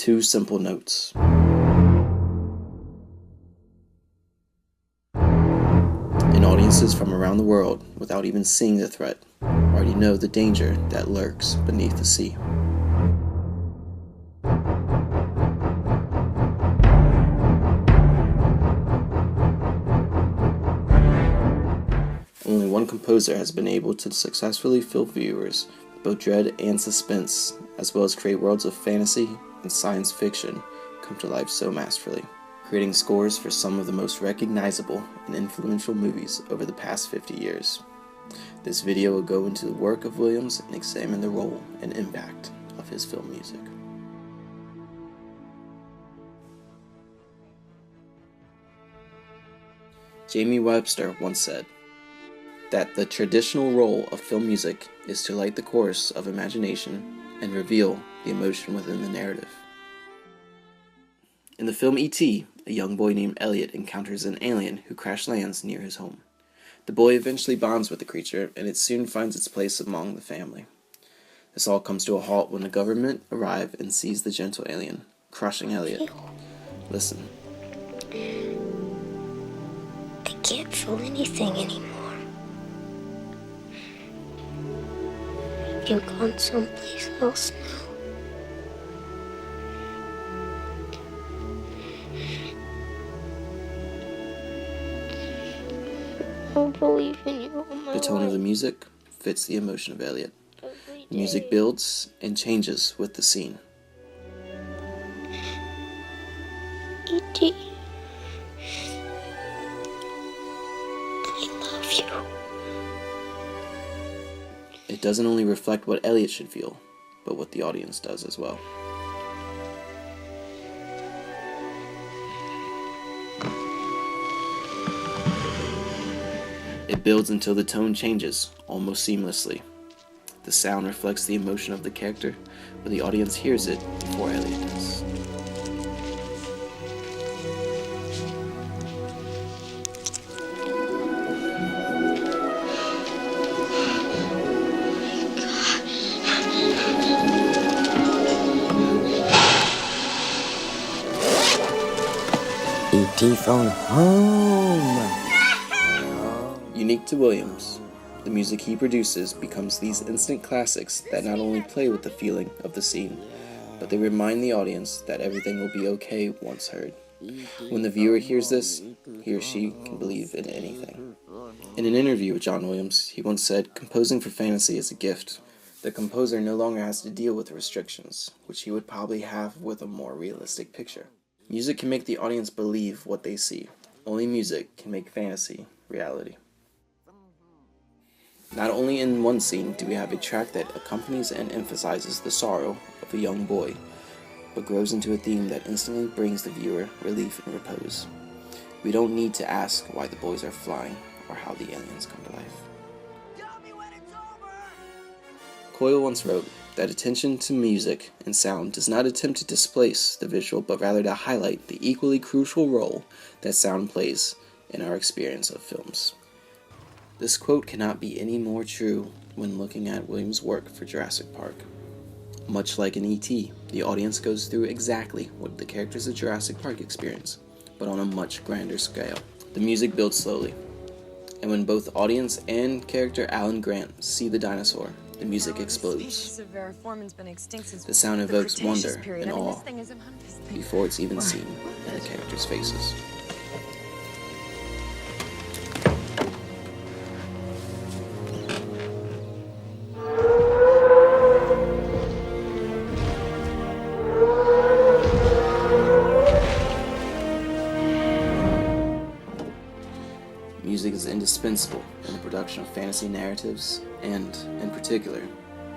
2 simple notes. And audiences from around the world, without even seeing the threat, already know the danger that lurks beneath the sea. Only one composer has been able to successfully fill viewers with both dread and suspense, as well as create worlds of fantasy and science fiction come to life so masterfully, creating scores for some of the most recognizable and influential movies over the past 50 years. This video will go into the work of Williams and examine the role and impact of his film music. Jamie Webster once said that the traditional role of film music is to light the course of imagination and reveal the emotion within the narrative. In the film E.T., a young boy named Elliot encounters an alien who crash lands near his home. The boy eventually bonds with the creature, and it soon finds its place among the family. This all comes to a halt when the government arrive and seize the gentle alien, crushing Elliot. Listen. I can't feel anything anymore. You've gone someplace else now. I believe in you all my The tone of the life. music fits the emotion of Elliot. Every The music day. builds and changes with the scene. E.T. I love you. It doesn't only reflect what Elliot should feel, but what the audience does as well. It builds until the tone changes, almost seamlessly. The sound reflects the emotion of the character, but the audience hears it before Elliot does. E.T. phone home. Unique to Williams, the music he produces becomes these instant classics that not only play with the feeling of the scene, but they remind the audience that everything will be okay once heard. When the viewer hears this, he or she can believe in anything. In an interview with John Williams, he once said, "Composing for fantasy is a gift. The composer no longer has to deal with the restrictions, which he would probably have with a more realistic picture. Music can make the audience believe what they see. Only music can make fantasy reality." Not only in one scene do we have a track that accompanies and emphasizes the sorrow of a young boy, but grows into a theme that instantly brings the viewer relief and repose. We don't need to ask why the boys are flying or how the aliens come to life. Coyle once wrote that attention to music and sound does not attempt to displace the visual, but rather to highlight the equally crucial role that sound plays in our experience of films. This quote cannot be any more true when looking at Williams' work for Jurassic Park. Much like in E.T., the audience goes through exactly what the characters of Jurassic Park experience, but on a much grander scale. The music builds slowly, and when both audience and character Alan Grant see the dinosaur, the music explodes. The sound evokes wonder and awe before it's even seen in the characters' faces. Music is indispensable in the production of fantasy narratives and, in particular,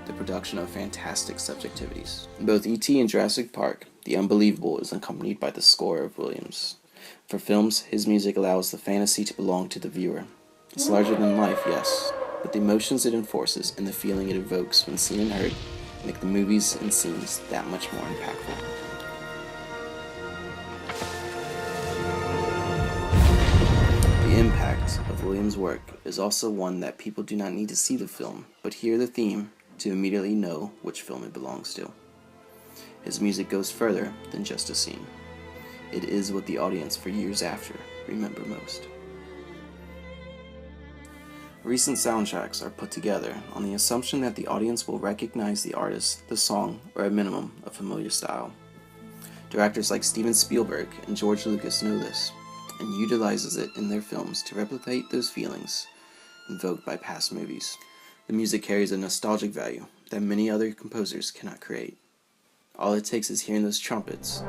the production of fantastic subjectivities. In both E.T. and Jurassic Park, the unbelievable is accompanied by the score of Williams. For films, his music allows the fantasy to belong to the viewer. It's larger than life, yes, but the emotions it enforces and the feeling it evokes when seen and heard make the movies and scenes that much more impactful. The impact of Williams' work is also one that people do not need to see the film, but hear the theme to immediately know which film it belongs to. His music goes further than just a scene. It is what the audience for years after remember most. Recent soundtracks are put together on the assumption that the audience will recognize the artist, the song, or at minimum, a familiar style. Directors like Steven Spielberg and George Lucas know this, and utilizes it in their films to replicate those feelings invoked by past movies. The music carries a nostalgic value that many other composers cannot create. All it takes is hearing those trumpets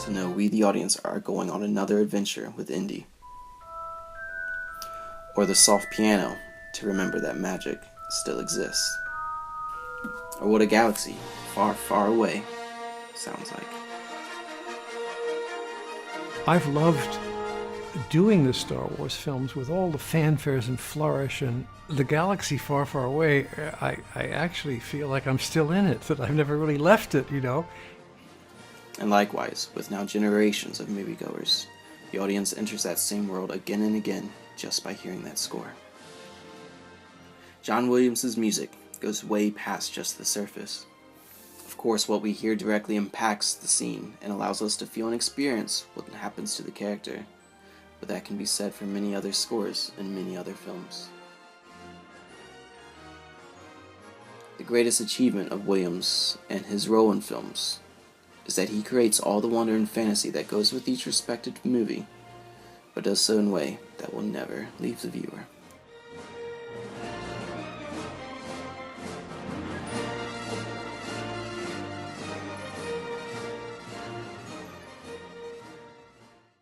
to know we, the audience, are going on another adventure with Indy. Or the soft piano to remember that magic still exists. Or what a galaxy far, far away sounds like. I've loved doing the Star Wars films with all the fanfares and flourish, and the galaxy far, far away, I actually feel like I'm still in it, that I've never really left it, you know. And likewise, with now generations of moviegoers, the audience enters that same world again and again just by hearing that score. John Williams' music goes way past just the surface. Of course, what we hear directly impacts the scene and allows us to feel and experience what happens to the character, but that can be said for many other scores in many other films. The greatest achievement of Williams and his role in films is that he creates all the wonder and fantasy that goes with each respective movie, but does so in a way that will never leave the viewer.